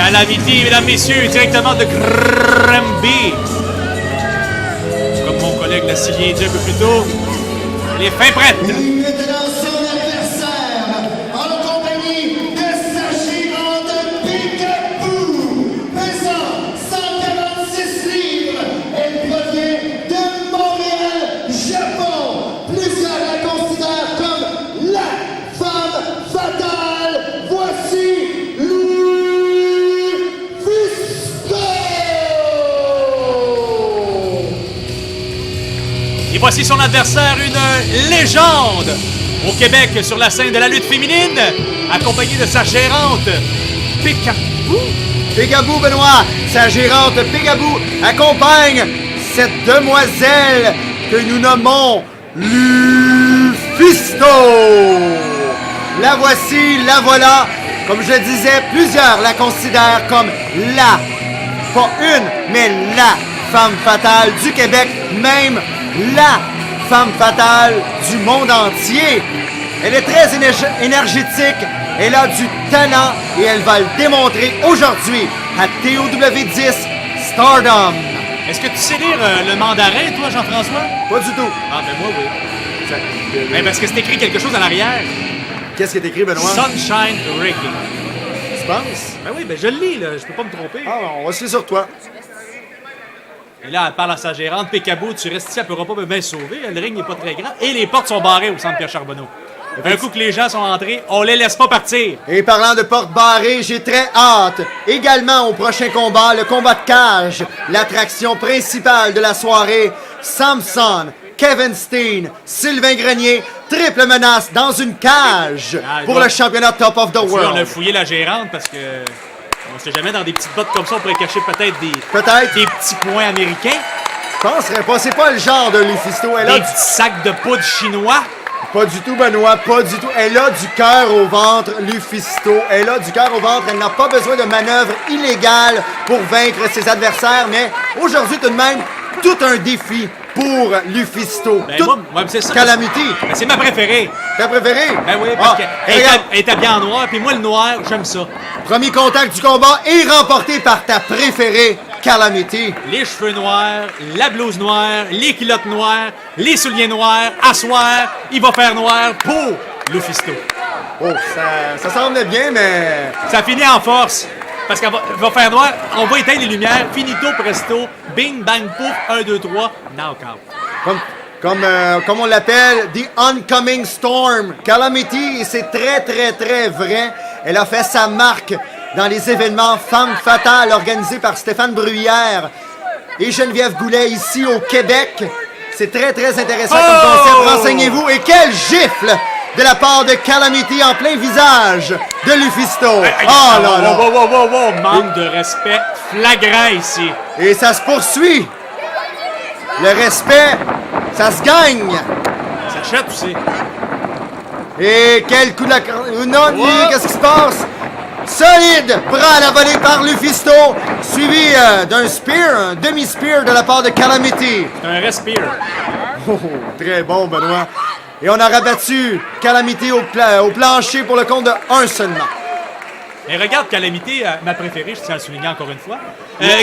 Calamity, mesdames, messieurs, directement de Granby. Comme mon collègue l'a si bien dit un peu plus tôt, elle est fin prête. Il était dans son adversaire, en compagnie de sa gérante Peekaboo, pesant 146 livres. Elle provient de Montréal, Japon. Plusieurs la considèrent comme la femme fatale. Voici Lufisto! Et voici son adversaire, une légende au Québec sur la scène de la lutte féminine, accompagnée de sa gérante, Peekaboo. Peekaboo, Benoît, sa gérante Peekaboo accompagne cette demoiselle que nous nommons Lufisto. La voici, la voilà. Comme je disais, plusieurs la considèrent comme la, pas une, mais la femme fatale du Québec, même la femme fatale du monde entier. Elle est très énergétique, elle a du talent et elle va le démontrer aujourd'hui à TOW10 Stardom. Est-ce que tu sais lire le mandarin, toi, Jean-François? Pas du tout. Ah, ben moi, oui. Ben parce que c'est écrit quelque chose à l'arrière. Qu'est-ce qui est écrit, Benoît? Sunshine Rigging. Tu penses? Ben oui, ben je le lis, là. Je peux pas me tromper. Ah, on va se fier sur toi. Et là, elle parle à sa gérante. Peekaboo, tu restes ici, elle pourra pas me bien sauver. Le ring n'est pas très grand. Et les portes sont barrées au centre Pierre Charbonneau. Un coup que les gens sont entrés, on les laisse pas partir. Et parlant de porte barrée, j'ai très hâte. Également au prochain combat, le combat de cage. L'attraction principale de la soirée, Samson, Kevin Steen, Sylvain Grenier, triple menace dans une cage pour le championnat Top of the On a World. fouillé la gérante parce que on sait jamais dans des petites bottes comme ça, on pourrait cacher peut-être des petits points américains. Je penserais pas, c'est pas le genre de Lufisto. Elle a Des petits sacs de poudre chinois. Pas du tout, Benoît, pas du tout. Elle a du cœur au ventre, Lufisto. Elle a du cœur au ventre. Elle n'a pas besoin de manœuvres illégales pour vaincre ses adversaires. Mais aujourd'hui, tout de même, tout un défi pour Lufisto. Ben moi, c'est ça. Calamity. Ben, c'est ma préférée. Ta préférée? Ben oui, parce regarde, qu'elle est habillée en noir, puis moi, le noir, j'aime ça. premier contact du combat est remporté par ta préférée, Calamity. Les cheveux noirs, la blouse noire, les culottes noires, les souliers noirs. À soir, il va faire noir pour Lufisto. Oh, ça semblait bien, mais... Ça finit en force. Parce qu'elle va faire noir, on va éteindre les lumières, finito, presto, bing, bang, pouf, 1, 2, 3, knockout. Comme on l'appelle, The Oncoming Storm. Calamity, c'est très, très, très vrai. Elle a fait sa marque dans les événements Femmes Fatales organisés par Stéphane Bruyère et Geneviève Goulet ici au Québec. C'est très, très intéressant comme concept. Renseignez-vous. Et quel gifle de la part de Calamity en plein visage de Lufisto. Oh là là! Wow, manque de respect flagrant ici. Et ça se poursuit. Le respect, ça se gagne. Ça achète aussi. Et quel coup de la... Non, qu'est-ce qui se passe? Solide bras à la volée par Lufisto, suivi d'un spear, un demi-spear de la part de Calamity. C'est un respire. Oh, très bon, Benoît. Et on a rabattu Calamity au plancher pour le compte de 1 seulement. Et regarde Calamity, ma préférée, je tiens à le souligner encore une fois,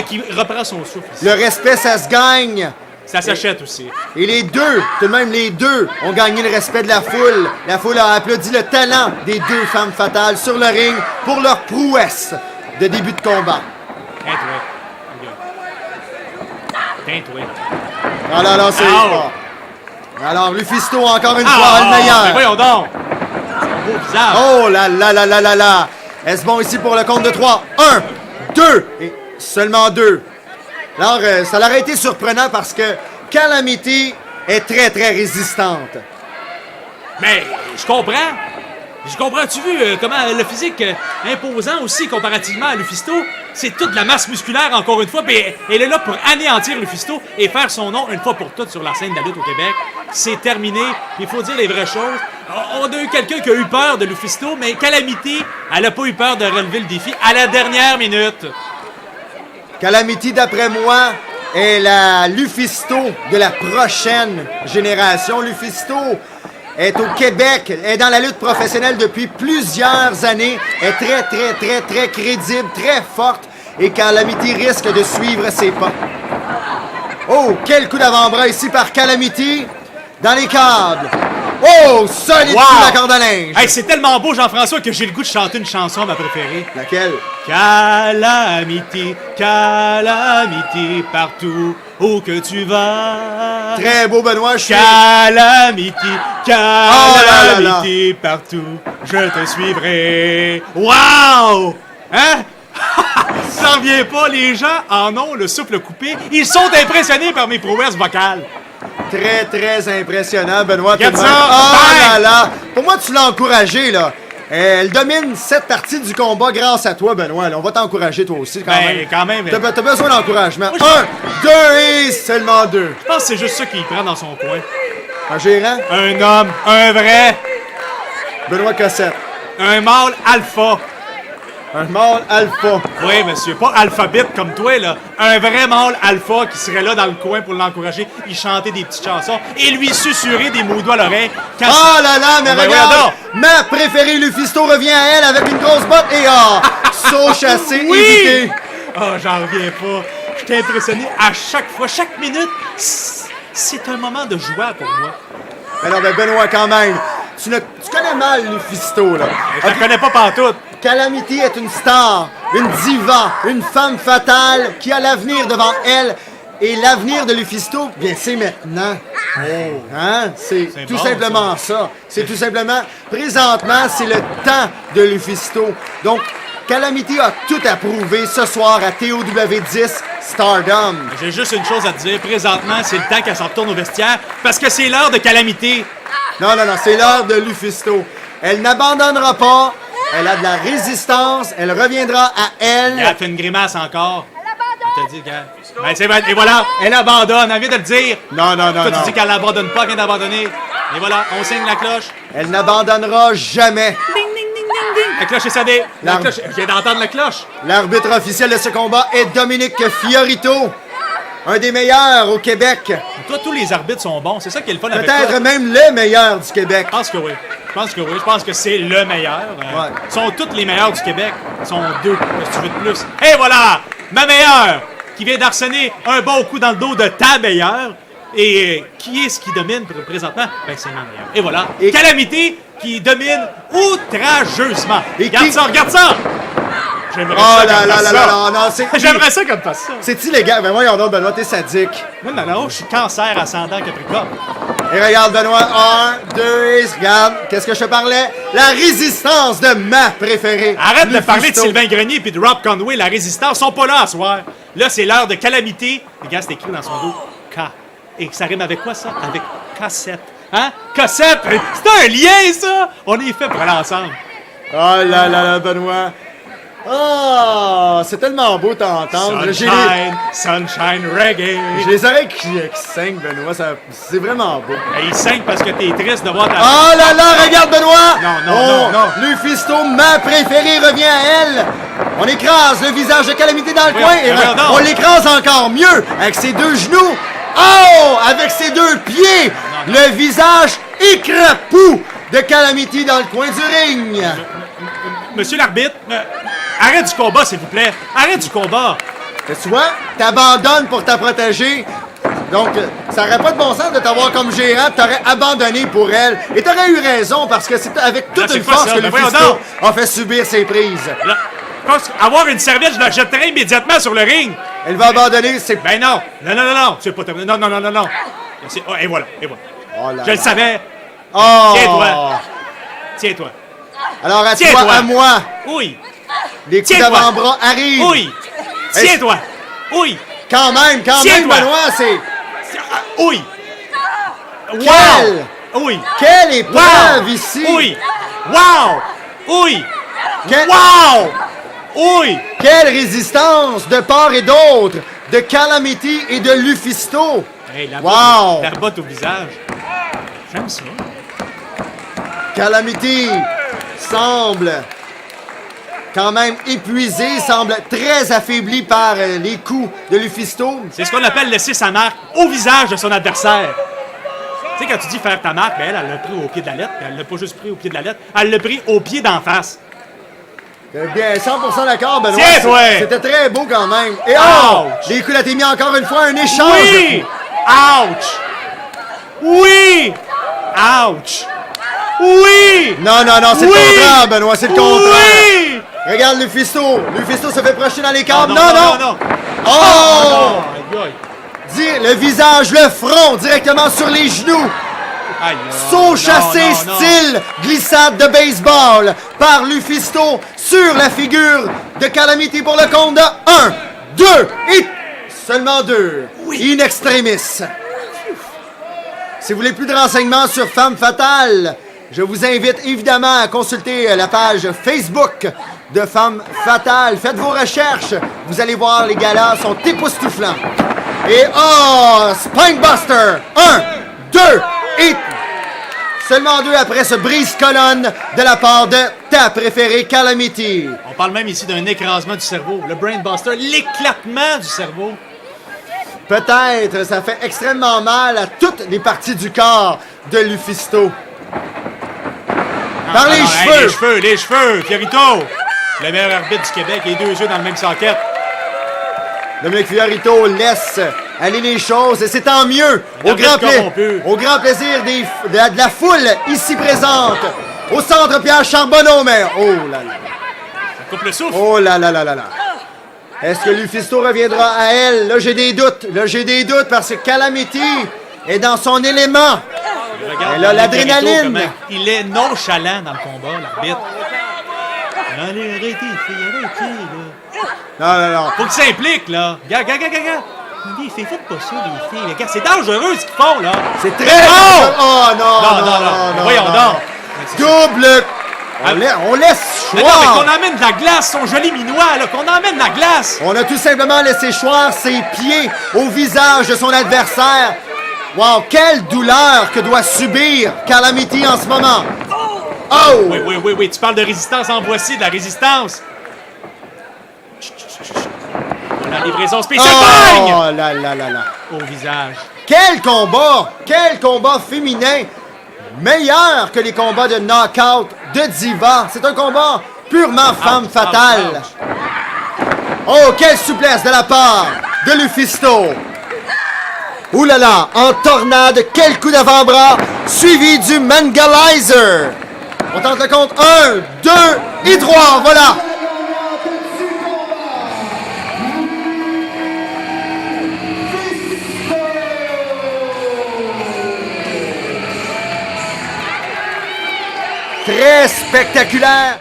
qui reprend son souffle ici. Le respect, ça se gagne. Ça s'achète aussi. Et les deux, tout de même les deux, ont gagné le respect de la foule. La foule a applaudi le talent des deux femmes fatales sur le ring pour leur prouesse de début de combat. Teinte-toi. Ah là là, c'est... Alors, Lufisto, encore une fois, le Mais meilleur. voyons donc. C'est un beau visage. Oh là là là là là là. Est-ce bon ici pour le compte de 3? 1, 2, et seulement 2. Alors, ça l'aurait été surprenant parce que Calamity est très, très résistante. Mais je comprends. Tu vu comment le physique imposant aussi comparativement à Lufisto, c'est toute la masse musculaire encore une fois, puis elle est là pour anéantir Lufisto et faire son nom une fois pour toutes sur la scène de la lutte au Québec. C'est terminé, il faut dire les vraies choses. On a eu quelqu'un qui a eu peur de Lufisto, mais Calamity, elle a pas eu peur de relever le défi à la dernière minute. Calamity, d'après moi, est la Lufisto de la prochaine génération. Lufisto est au Québec, est dans la lutte professionnelle depuis plusieurs années, est très crédible, très forte, et Calamity risque de suivre ses pas. Oh, quel coup d'avant-bras ici par Calamity, dans les câbles. Oh, solide coup de la corde à linge. Hey, c'est tellement beau, Jean-François, que j'ai le goût de chanter une chanson, ma préférée. Laquelle? Calamity, calamity, partout où que tu vas. Très beau, Benoît, je suis... Calamity, calamity, Oh partout, je te suivrai. Wow! Hein? J'en reviens pas, les gens en ont le souffle coupé. Ils sont impressionnés par mes prouesses vocales. Très impressionnant, Benoît. Regarde tout de même. ça! Oh Bang! là là! Pour moi, tu l'as encouragé, là. Elle domine cette partie du combat grâce à toi, Benoît. Là. On va t'encourager, toi aussi, quand même. Quand même. T'as besoin d'encouragement. Moi, 1, 2 et seulement 2. Je pense que c'est juste ça qu'il prend dans son coin. Un gérant, Un homme, un vrai, Benoît Cossette. un mâle alpha. Un mâle alpha. Oui, monsieur, pas alphabète comme toi, là. Un vrai mâle alpha qui serait là dans le coin pour l'encourager. Il chantait des petites chansons et lui susurrer des mots doux à l'oreille. Quand Oh là là, mais Ben, regarde! regarde. Ma préférée, Lufisto, revient à elle avec une grosse botte et saut chassé, Oui! évité. Oh, j'en reviens pas. J'étais impressionné à chaque fois, chaque minute. C'est un moment de joie pour moi. Alors, ben Benoît, quand même, tu connais mal Lufisto, là. Je la connais pas pantoute. Calamity est une star, une diva, une femme fatale qui a l'avenir devant elle. Et l'avenir de Lufisto, bien, c'est maintenant. Hein? C'est tout bon, simplement ça. C'est tout simplement, présentement, c'est le temps de Lufisto. Donc, Calamity a tout approuvé ce soir à TOW10 Stardom. J'ai juste une chose à te dire. Présentement, c'est le temps qu'elle s'en retourne au vestiaire parce que c'est l'heure de calamité. Non, c'est l'heure de Lufisto. Elle n'abandonnera pas. Elle a de la résistance. Elle reviendra à elle. Elle fait une grimace encore. Elle te dit, gars. Ben, c'est vrai. Et voilà, elle abandonne. Elle vient de le dire. Non. Toi, tu dis qu'elle n'abandonne pas, elle vient d'abandonner. Et voilà, on signe la cloche. Elle n'abandonnera jamais. La cloche est sonnée. La L'arme. cloche. Je viens d'entendre la cloche. L'arbitre officiel de ce combat est Dominique Fiorito. Un des meilleurs au Québec. Toi, tous les arbitres sont bons. C'est ça qui est le fun avec toi. Peut-être même le meilleur du Québec. Je pense que oui. Je pense que c'est le meilleur. Ouais. Ils sont tous les meilleurs du Québec. Ils sont deux. Qu'est-ce que tu veux de plus? Et voilà! Ma meilleure! Qui vient d'arsener un bon coup dans le dos de ta meilleure. Et qui est-ce qui domine présentement? Ben, c'est ma meilleure. Et voilà. Et- Calamité qui domine outrageusement. Et Regarde qui- ça, regarde ça! J'aimerais Oh ça là qu'elle là fasse là ça. là là, non, c'est... J'aimerais ça qu'elle fasse ça. C'est illégal. Ben voyons donc, Benoît, t'es sadique. Non, je suis cancer ascendant Capricorne. Et regarde, Benoît, 1, 2, et regarde, qu'est-ce que je te parlais? La résistance de ma préférée. Arrête de Lufisto. parler de Sylvain Grenier puis de Rob Conway, la résistance, sont pas là à soir. Là, c'est l'heure de calamité. Regarde, c'est écrit dans son dos K. Et ça rime avec quoi, ça? Avec cassette. Hein? Cassette! C'est un lien, ça! On est fait pour aller ensemble. Oh là là, Benoît. Oh, c'est tellement beau t'entendre. J'ai Sunshine Reggae. les oreilles qui saignent, Benoît. C'est vraiment beau. Et il saigne parce que t'es triste de voir ta... Oh là là, regarde, Benoît! Non. Lufisto, ma préférée, revient à elle. On écrase le visage de Calamité dans le Voyons, coin et voyons donc. on l'écrase encore mieux avec ses deux genoux. Oh! Avec ses deux pieds. Le visage écrapou de Calamity dans le coin du ring. Monsieur l'arbitre, arrête du combat, s'il vous plaît. Arrête du combat. Tu vois, t'abandonnes pour te protéger. Donc, ça aurait pas de bon sens de t'avoir comme gérant, t'aurais abandonné pour elle. Et t'aurais eu raison, parce que c'est avec toute Là, c'est une quoi force ça? que Ben Lufisto voyons donc. a fait subir ses prises. Là, je pense qu'avoir une serviette, je la jetterai immédiatement sur le ring. Elle va abandonner ses... Ben non. C'est pas terminé. Non. Oh, et voilà. Oh là Je le là. savais. Oh! Tiens-toi. Alors, à Tiens-toi. toi, à moi, Oui. les coups Tiens-toi. d'avant-bras arrivent. Oui. Tiens-toi. Oui. Quand même, Tiens-toi. Benoît, c'est... Oui. Quelle? Oui. Quelle épreuve Wow. ici! Oui. Wow. Oui. Quelle... Wow. Oui. Quelle résistance de part et d'autre de Calamity et de Lufisto! Hey, la Wow. botte au visage. J'aime ça. Calamity semble quand même épuisé, semble très affaibli par les coups de Lufisto. C'est ce qu'on appelle laisser sa marque au visage de son adversaire. Tu sais, quand tu dis faire ta marque, ben elle l'a pris au pied de la lettre, puis elle l'a pas juste pris au pied de la lettre, elle l'a pris au pied d'en face. Bien, 100% d'accord, Benoît. Tiens, ouais. C'était très beau quand même. Et Ouch. les coups mis encore une fois un échange. Oui! Ouch! Oui! Ouch! Oui! Non, non, non, c'est Oui. le contraire, Benoît, c'est le contraire. Oui! Regarde Lufisto. Lufisto se fait projeter dans les câbles. Non, non, non! Oh! Oh! Aïe, aïe. Dis le visage, le front, directement sur les genoux. Aïe, Saut chassé non, non. style glissade de baseball par Lufisto sur la figure de Calamity pour le compte de 1, 2 et seulement 2. Oui. In extremis. Si vous voulez plus de renseignements sur Femme Fatale, je vous invite évidemment à consulter la page Facebook de Femme Fatale. Faites vos recherches. Vous allez voir, les galas sont époustouflants. Et Spinebuster! 1, 2 et seulement 2 après ce brise-colonne de la part de ta préférée Calamity. On parle même ici d'un écrasement du cerveau. Le Brainbuster, l'éclatement du cerveau. Peut-être, ça fait extrêmement mal à toutes les parties du corps de Lufisto. Par les cheveux! Les cheveux! Fiorito! Le meilleur arbitre du Québec, les deux yeux dans le même socket. Dominique Fiorito laisse aller les choses et c'est tant mieux au grand plaisir de la foule ici présente au centre Pierre Charbonneau, mais oh là là. Ça coupe le souffle. Oh là là là là là. Est-ce que Lufisto reviendra à elle? Là, j'ai des doutes. Parce que Calamity est dans son élément. Regarde, Elle a l'adrénaline. comment il est nonchalant dans le combat, l'arbitre. Allez, arrêtez, filles, arrêtez, là. Non, non, non. Faut qu'il s'implique, là. Regarde. Les filles, faites pas ça, les filles. Regarde, c'est dangereux, ce qu'ils font, là. C'est très... Oh non, Non. Voyons donc. Double... On laisse Mais non, mais choir. qu'on emmène de la glace, son joli minois, là. Qu'on emmène de la glace. On a tout simplement laissé choir ses pieds au visage de son adversaire. Wow, quelle douleur que doit subir Calamity en ce moment. Oh! Oui, tu parles de résistance, en voici, de la résistance. La livraison spéciale, bang! Oh là là là là. Au visage. Quel combat féminin, meilleur que les combats de knockout de Diva. C'est un combat purement femme fatale. Oh, quelle souplesse de la part de Lufisto. Ouh là là, en tornade, quel coup d'avant-bras, suivi du Mangalizer. On tente le compte 1, 2 et 3, voilà. Très spectaculaire.